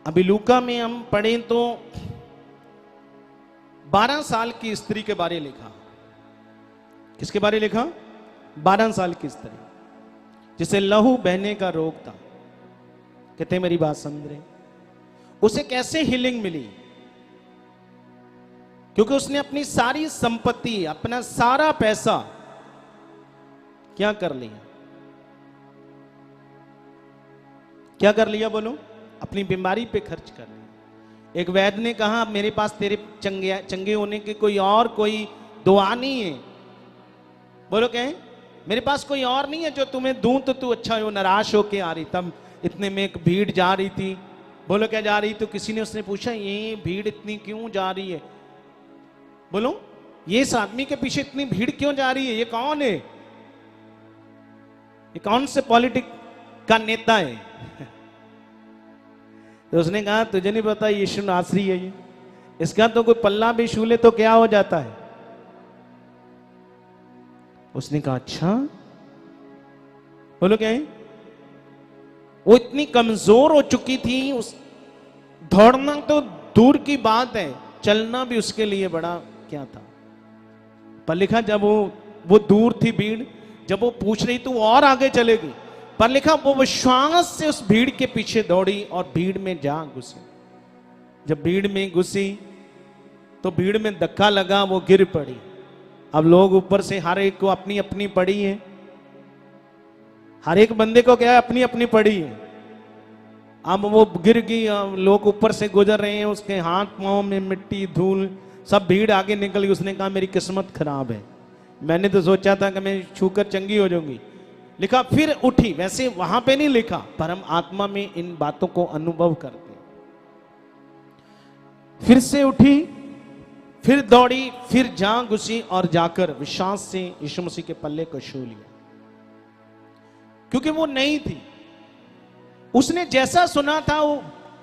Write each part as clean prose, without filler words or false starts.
अभी लूका में हम पढ़ें तो 12 साल की स्त्री के बारे लिखा। किसके बारे लिखा? 12 साल की स्त्री जिसे लहू बहने का रोग था। कहते मेरी बात समझ रहे? उसे कैसे हीलिंग मिली? क्योंकि उसने अपनी सारी संपत्ति, अपना सारा पैसा क्या कर लिया? क्या कर लिया बोलो? अपनी बीमारी पे खर्च कर लिया। एक वैद्य ने कहा मेरे पास तेरे चंगे होने की कोई दुआ नहीं है। बोलो क्या है? मेरे पास कोई और नहीं है जो तुम्हें दूं तो तू अच्छा हो। निराश होके आ रही, तब इतने में एक भीड़ जा रही थी। बोलो क्या जा रही? तो किसी ने उसने पूछा ये भीड़ इतनी क्यों जा रही है? बोलो ये इस आदमी के पीछे इतनी भीड़ क्यों जा रही है? ये कौन है? ये कौन से पॉलिटिक का नेता है? तो उसने कहा तुझे नहीं पता यीशु नासरी है ये, इसका तो कोई पल्ला भी छू ले तो क्या हो जाता है। उसने कहा अच्छा। बोलो क्या है? वो इतनी कमजोर हो चुकी थी, उस दौड़ना तो दूर की बात है, चलना भी उसके लिए बड़ा क्या था। पर लिखा जब वो दूर थी भीड़, जब वो पूछ रही तो वो और आगे चलेगी। पर लिखा वो विश्वास से उस भीड़ के पीछे दौड़ी और भीड़ में जा घुसी। जब भीड़ में घुसी तो भीड़ में धक्का लगा, वो गिर पड़ी। अब लोग ऊपर से हर एक को अपनी अपनी पड़ी है, हर एक बंदे को क्या है अपनी अपनी पड़ी है। अब वो गिर गई, लोग ऊपर से गुजर रहे हैं, उसके हाथ पांव में मिट्टी धूल सब, भीड़ आगे निकल गई। उसने कहा मेरी किस्मत खराब है, मैंने तो सोचा था कि मैं छूकर चंगी हो जाऊंगी। लिखा फिर उठी। वैसे वहां पे नहीं लिखा, पर हम आत्मा में इन बातों को अनुभव करते हैं। फिर से उठी, फिर दौड़ी, फिर जा घुसी और जाकर विश्वास से यीशु मसीह के पल्ले को छू लिया। क्योंकि वो नहीं थी, उसने जैसा सुना था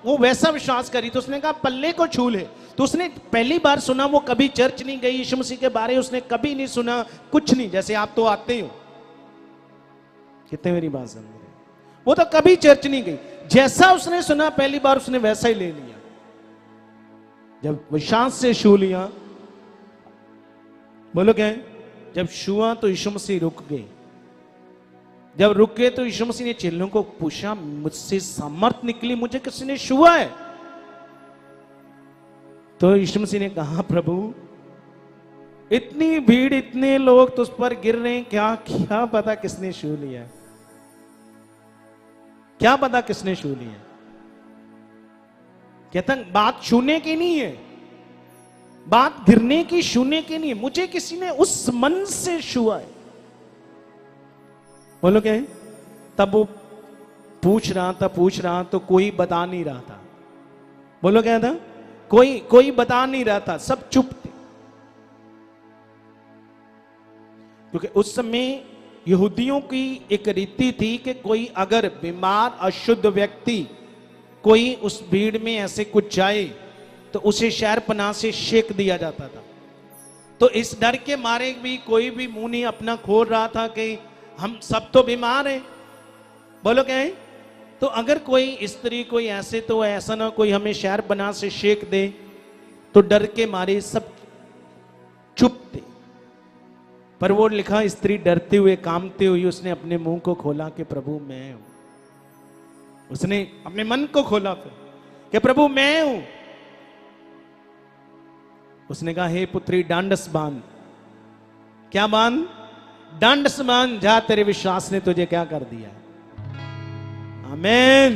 वो वैसा विश्वास करी। तो उसने कहा पल्ले को छू ले। तो उसने पहली बार सुना, वो कभी चर्च नहीं गई, यीशु मसीह के बारे उसने कभी नहीं सुना, कुछ नहीं। जैसे आप तो आते हो, कितने मेरी बात समझ रहे? वो तो कभी चर्च नहीं गई, जैसा उसने सुना पहली बार उसने वैसा ही ले लिया। जब विश्वास से छू लिया, बोलो क्या है? जब छुआ तो यीशु मसीह रुक गए। जब रुक गए तो यीशु मसीह ने चेलों को पूछा मुझसे सामर्थ निकली, मुझे किसी ने छुआ है? तो यीशु मसीह ने कहा प्रभु इतनी भीड़, इतने लोग तुझ पर गिर रहे हैं, क्या पता किसने छू लिया, क्या पता किसने छू लिया। कहता बात छूने की नहीं है, बात गिरने की छूने की नहीं है, मुझे किसी ने उस मन से छुआ है। बोलो क्या है? तब वो पूछ रहा तो कोई बता नहीं रहा था। बोलो क्या था? कोई बता नहीं रहा था, सब चुप थे। क्योंकि उस समय यहूदियों की एक रीति थी कि कोई अगर बीमार अशुद्ध व्यक्ति कोई उस भीड़ में ऐसे कुछ जाए तो उसे शहरपनाह से शेक दिया जाता था। तो इस डर के मारे भी कोई भी मुंह नहीं अपना खोल रहा था कि हम सब तो बीमार हैं। बोलो क्या है? तो अगर कोई स्त्री कोई ऐसे, तो ऐसा ना कोई हमें शहरपनाह से शेक दे, तो डर के मारे सब चुप थे। पर वो लिखा स्त्री डरते हुए कांपते हुए उसने अपने मुंह को खोला कि प्रभु मैं हूं। उसने अपने मन को खोला फिर कि प्रभु मैं हूं। उसने कहा हे पुत्री डांडस बांध। क्या बांध? डांडस बांध, जा तेरे विश्वास ने तुझे क्या कर दिया। आमीन।